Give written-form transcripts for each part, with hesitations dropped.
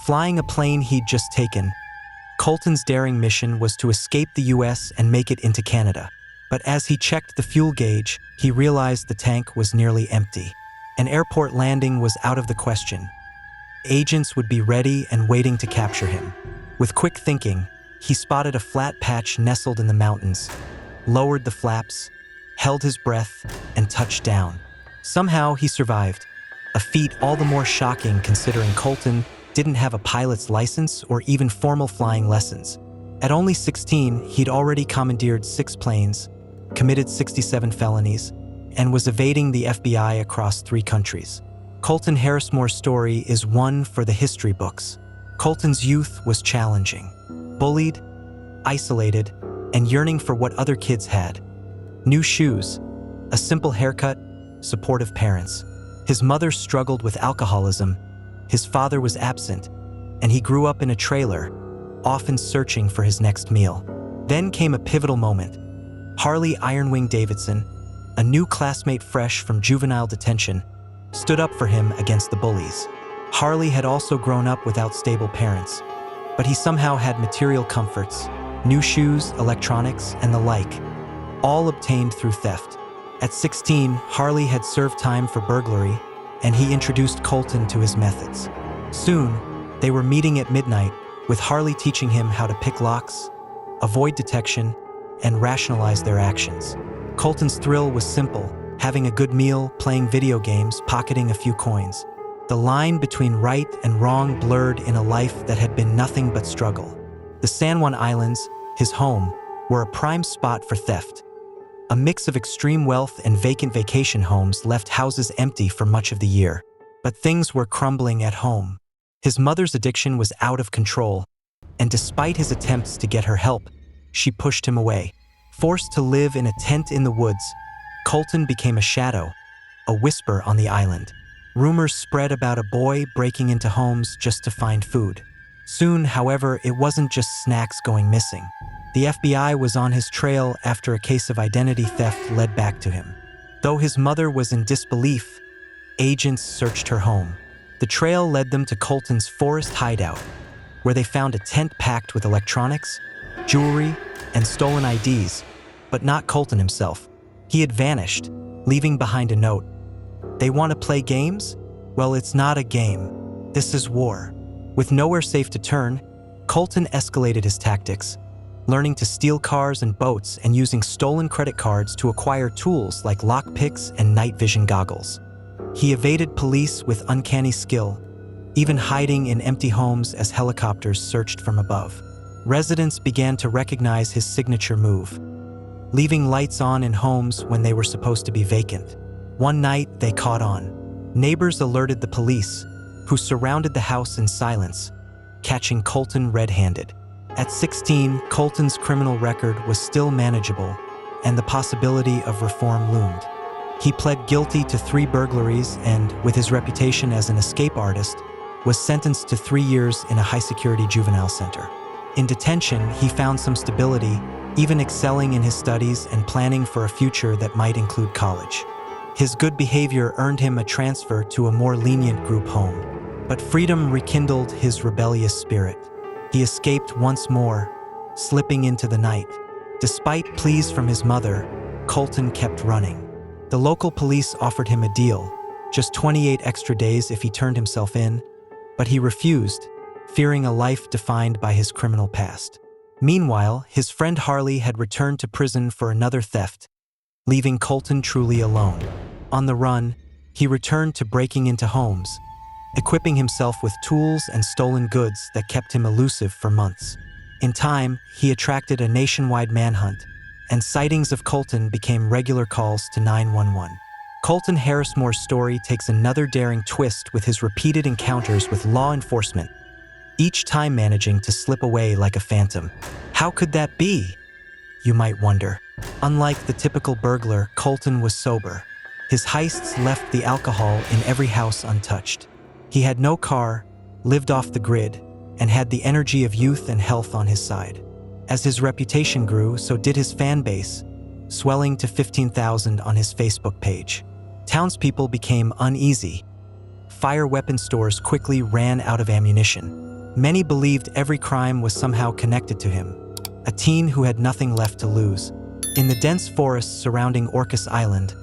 Flying a plane he'd just taken, Colton's daring mission was to escape the US and make it into Canada. But as he checked the fuel gauge, he realized the tank was nearly empty. An airport landing was out of the question. Agents would be ready and waiting to capture him. With quick thinking, he spotted a flat patch nestled in the mountains, lowered the flaps, held his breath, and touched down. Somehow he survived, a feat all the more shocking considering Colton didn't have a pilot's license or even formal flying lessons. At only 16, he'd already commandeered 6 planes, committed 67 felonies, and was evading the FBI across 3 countries. Colton Harrismore's story is one for the history books. Colton's youth was challenging, bullied, isolated, and yearning for what other kids had. New shoes, a simple haircut, supportive parents. His mother struggled with alcoholism, his father was absent, and he grew up in a trailer, often searching for his next meal. Then came a pivotal moment. Harley Ironwing Davidson, a new classmate fresh from juvenile detention, stood up for him against the bullies. Harley had also grown up without stable parents, but he somehow had material comforts, new shoes, electronics, and the like, all obtained through theft. At 16, Harley had served time for burglary, and he introduced Colton to his methods. Soon, they were meeting at midnight, with Harley teaching him how to pick locks, avoid detection, and rationalize their actions. Colton's thrill was simple: having a good meal, playing video games, pocketing a few coins. The line between right and wrong blurred in a life that had been nothing but struggle. The San Juan Islands, his home, were a prime spot for theft. A mix of extreme wealth and vacant vacation homes left houses empty for much of the year. But things were crumbling at home. His mother's addiction was out of control, and despite his attempts to get her help, she pushed him away. Forced to live in a tent in the woods, Colton became a shadow, a whisper on the island. Rumors spread about a boy breaking into homes just to find food. Soon, however, it wasn't just snacks going missing. The FBI was on his trail after a case of identity theft led back to him. Though his mother was in disbelief, agents searched her home. The trail led them to Colton's forest hideout, where they found a tent packed with electronics, jewelry, and stolen IDs, but not Colton himself. He had vanished, leaving behind a note. They want to play games? Well, it's not a game. This is war. With nowhere safe to turn, Colton escalated his tactics, learning to steal cars and boats and using stolen credit cards to acquire tools like lockpicks and night vision goggles. He evaded police with uncanny skill, even hiding in empty homes as helicopters searched from above. Residents began to recognize his signature move, leaving lights on in homes when they were supposed to be vacant. One night, they caught on. Neighbors alerted the police, who surrounded the house in silence, catching Colton red-handed. At 16, Colton's criminal record was still manageable, and the possibility of reform loomed. He pled guilty to 3 burglaries and, with his reputation as an escape artist, was sentenced to 3 years in a high-security juvenile center. In detention, he found some stability, even excelling in his studies and planning for a future that might include college. His good behavior earned him a transfer to a more lenient group home, but freedom rekindled his rebellious spirit. He escaped once more, slipping into the night. Despite pleas from his mother, Colton kept running. The local police offered him a deal, just 28 extra days if he turned himself in, but he refused, fearing a life defined by his criminal past. Meanwhile, his friend Harley had returned to prison for another theft, leaving Colton truly alone. On the run, he returned to breaking into homes, equipping himself with tools and stolen goods that kept him elusive for months. In time, he attracted a nationwide manhunt, and sightings of Colton became regular calls to 911. Colton Harrismore's story takes another daring twist with his repeated encounters with law enforcement, each time managing to slip away like a phantom. How could that be? You might wonder. Unlike the typical burglar, Colton was sober. His heists left the alcohol in every house untouched. He had no car, lived off the grid, and had the energy of youth and health on his side. As his reputation grew, so did his fan base, swelling to 15,000 on his Facebook page. Townspeople became uneasy. Fire weapon stores quickly ran out of ammunition, Many believed every crime was somehow connected to him, a teen who had nothing left to lose. In the dense forests surrounding Orcas Island,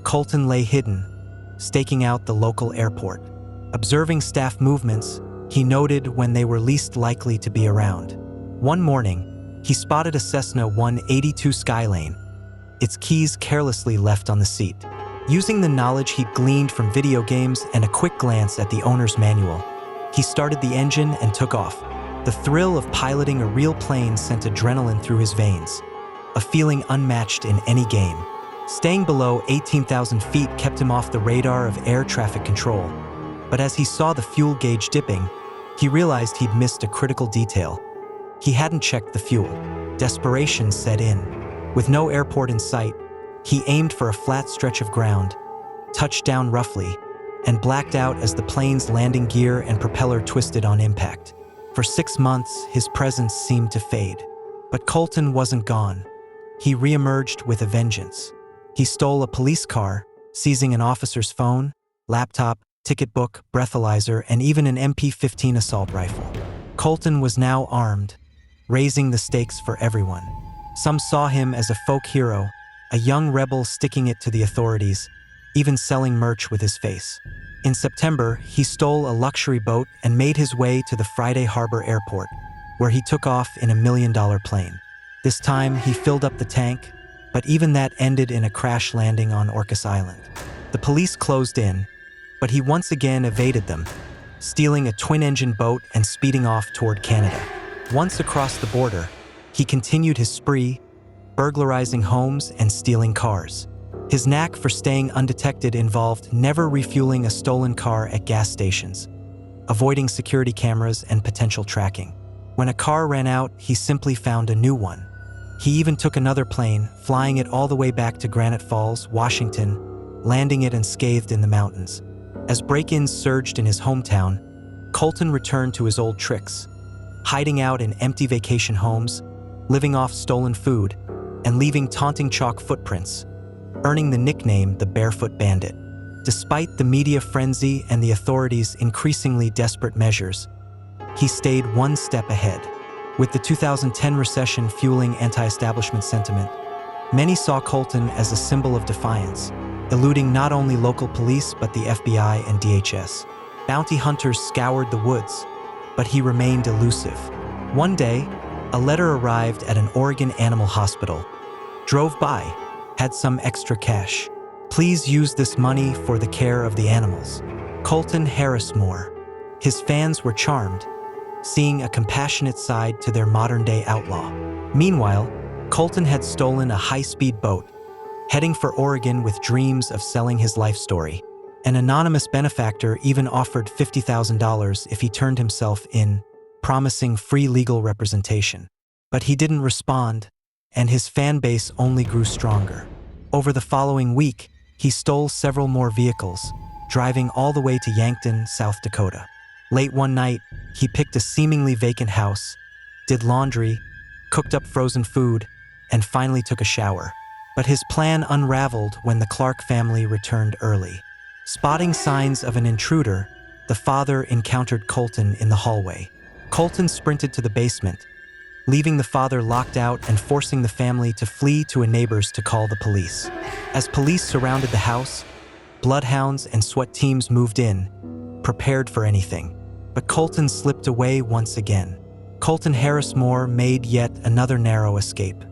Colton lay hidden, staking out the local airport. Observing staff movements, he noted when they were least likely to be around. One morning, he spotted a Cessna 182 Skylane, its keys carelessly left on the seat. Using the knowledge he'd gleaned from video games and a quick glance at the owner's manual, he started the engine and took off. The thrill of piloting a real plane sent adrenaline through his veins, a feeling unmatched in any game. Staying below 18,000 feet kept him off the radar of air traffic control. But as he saw the fuel gauge dipping, he realized he'd missed a critical detail. He hadn't checked the fuel. Desperation set in. With no airport in sight, he aimed for a flat stretch of ground, touched down roughly, and blacked out as the plane's landing gear and propeller twisted on impact. For 6 months, his presence seemed to fade. But Colton wasn't gone. He reemerged with a vengeance. He stole a police car, seizing an officer's phone, laptop, ticket book, breathalyzer, and even an MP-15 assault rifle. Colton was now armed, raising the stakes for everyone. Some saw him as a folk hero, a young rebel sticking it to the authorities, even selling merch with his face. In September, he stole a luxury boat and made his way to the Friday Harbor Airport, where he took off in a $1 million plane. This time, he filled up the tank, but even that ended in a crash landing on Orcas Island. The police closed in, but he once again evaded them, stealing a twin-engine boat and speeding off toward Canada. Once across the border, he continued his spree, burglarizing homes and stealing cars. His knack for staying undetected involved never refueling a stolen car at gas stations, avoiding security cameras and potential tracking. When a car ran out, he simply found a new one. He even took another plane, flying it all the way back to Granite Falls, Washington, landing it unscathed in the mountains. As break-ins surged in his hometown, Colton returned to his old tricks, hiding out in empty vacation homes, living off stolen food, and leaving taunting chalk footprints, earning the nickname the Barefoot Bandit. Despite the media frenzy and the authorities' increasingly desperate measures, he stayed one step ahead. With the 2010 recession fueling anti-establishment sentiment, many saw Colton as a symbol of defiance, eluding not only local police but the FBI and DHS. Bounty hunters scoured the woods, but he remained elusive. One day, a letter arrived at an Oregon animal hospital. Drove by, had some extra cash. Please use this money for the care of the animals. Colton Harrismore. His fans were charmed, seeing a compassionate side to their modern-day outlaw. Meanwhile, Colton had stolen a high-speed boat, heading for Oregon with dreams of selling his life story. An anonymous benefactor even offered $50,000 if he turned himself in, promising free legal representation. But he didn't respond, and his fan base only grew stronger. Over the following week, he stole several more vehicles, driving all the way to Yankton, South Dakota. Late one night, he picked a seemingly vacant house, did laundry, cooked up frozen food, and finally took a shower. But his plan unraveled when the Clark family returned early. Spotting signs of an intruder, the father encountered Colton in the hallway. Colton sprinted to the basement, leaving the father locked out and forcing the family to flee to a neighbor's to call the police. As police surrounded the house, bloodhounds and SWAT teams moved in, prepared for anything. But Colton slipped away once again. Colton Harrismore made yet another narrow escape.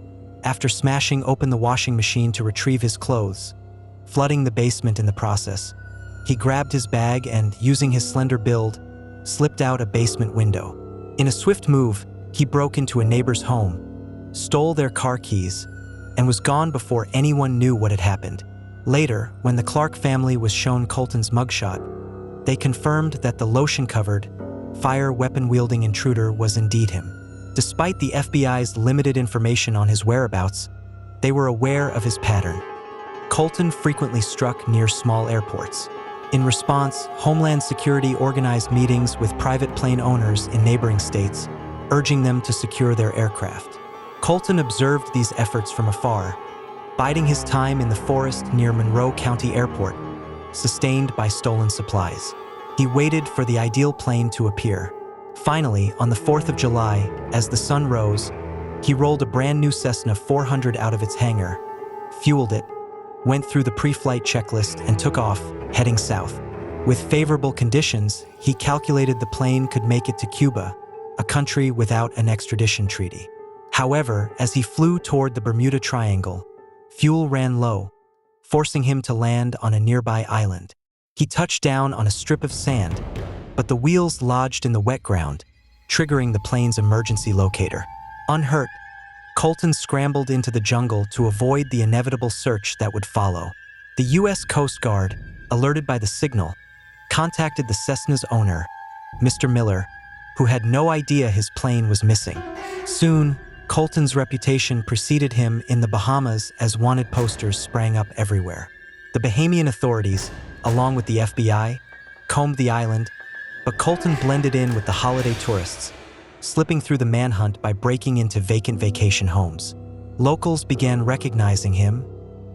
After smashing open the washing machine to retrieve his clothes, flooding the basement in the process, he grabbed his bag and, using his slender build, slipped out a basement window. In a swift move, he broke into a neighbor's home, stole their car keys, and was gone before anyone knew what had happened. Later, when the Clark family was shown Colton's mugshot, they confirmed that the lotion-covered, fire weapon-wielding intruder was indeed him. Despite the FBI's limited information on his whereabouts, they were aware of his pattern. Colton frequently struck near small airports. In response, Homeland Security organized meetings with private plane owners in neighboring states, urging them to secure their aircraft. Colton observed these efforts from afar, biding his time in the forest near Monroe County Airport, sustained by stolen supplies. He waited for the ideal plane to appear, Finally, on the 4th of July, as the sun rose, he rolled a brand new Cessna 400 out of its hangar, fueled it, went through the pre-flight checklist and took off, heading south. With favorable conditions, he calculated the plane could make it to Cuba, a country without an extradition treaty. However, as he flew toward the Bermuda Triangle, fuel ran low, forcing him to land on a nearby island. He touched down on a strip of sand, but the wheels lodged in the wet ground, triggering the plane's emergency locator. Unhurt, Colton scrambled into the jungle to avoid the inevitable search that would follow. The U.S. Coast Guard, alerted by the signal, contacted the Cessna's owner, Mr. Miller, who had no idea his plane was missing. Soon, Colton's reputation preceded him in the Bahamas as wanted posters sprang up everywhere. The Bahamian authorities, along with the FBI, combed the island, but Colton blended in with the holiday tourists, slipping through the manhunt by breaking into vacant vacation homes. Locals began recognizing him,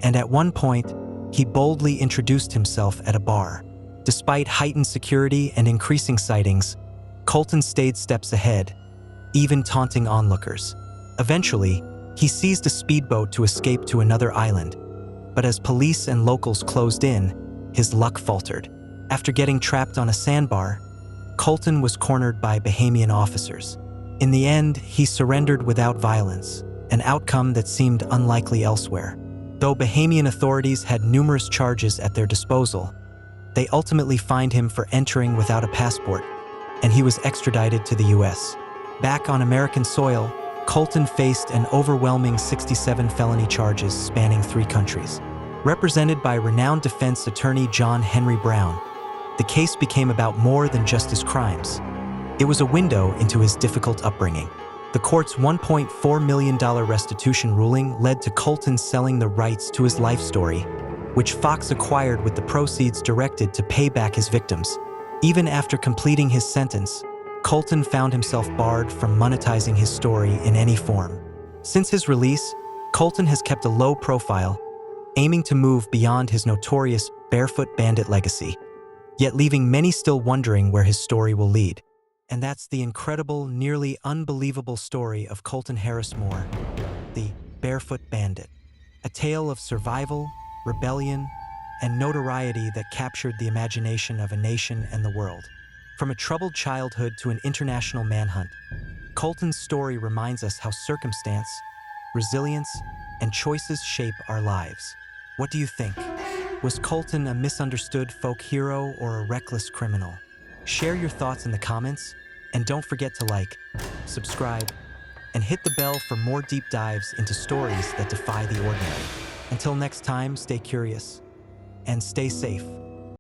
and at one point, he boldly introduced himself at a bar. Despite heightened security and increasing sightings, Colton stayed steps ahead, even taunting onlookers. Eventually, he seized a speedboat to escape to another island, but as police and locals closed in, his luck faltered. After getting trapped on a sandbar, Colton was cornered by Bahamian officers. In the end, he surrendered without violence, an outcome that seemed unlikely elsewhere. Though Bahamian authorities had numerous charges at their disposal, they ultimately fined him for entering without a passport, and he was extradited to the U.S. Back on American soil, Colton faced an overwhelming 67 felony charges spanning 3 countries. Represented by renowned defense attorney John Henry Brown, the case became about more than just his crimes. It was a window into his difficult upbringing. The court's $1.4 million restitution ruling led to Colton selling the rights to his life story, which Fox acquired with the proceeds directed to pay back his victims. Even after completing his sentence, Colton found himself barred from monetizing his story in any form. Since his release, Colton has kept a low profile, aiming to move beyond his notorious barefoot bandit legacy, yet leaving many still wondering where his story will lead. And that's the incredible, nearly unbelievable story of Colton Harris Moore, the Barefoot Bandit. A tale of survival, rebellion, and notoriety that captured the imagination of a nation and the world. From a troubled childhood to an international manhunt, Colton's story reminds us how circumstance, resilience, and choices shape our lives. What do you think? Was Colton a misunderstood folk hero or a reckless criminal? Share your thoughts in the comments, and don't forget to like, subscribe, and hit the bell for more deep dives into stories that defy the ordinary. Until next time, stay curious and stay safe.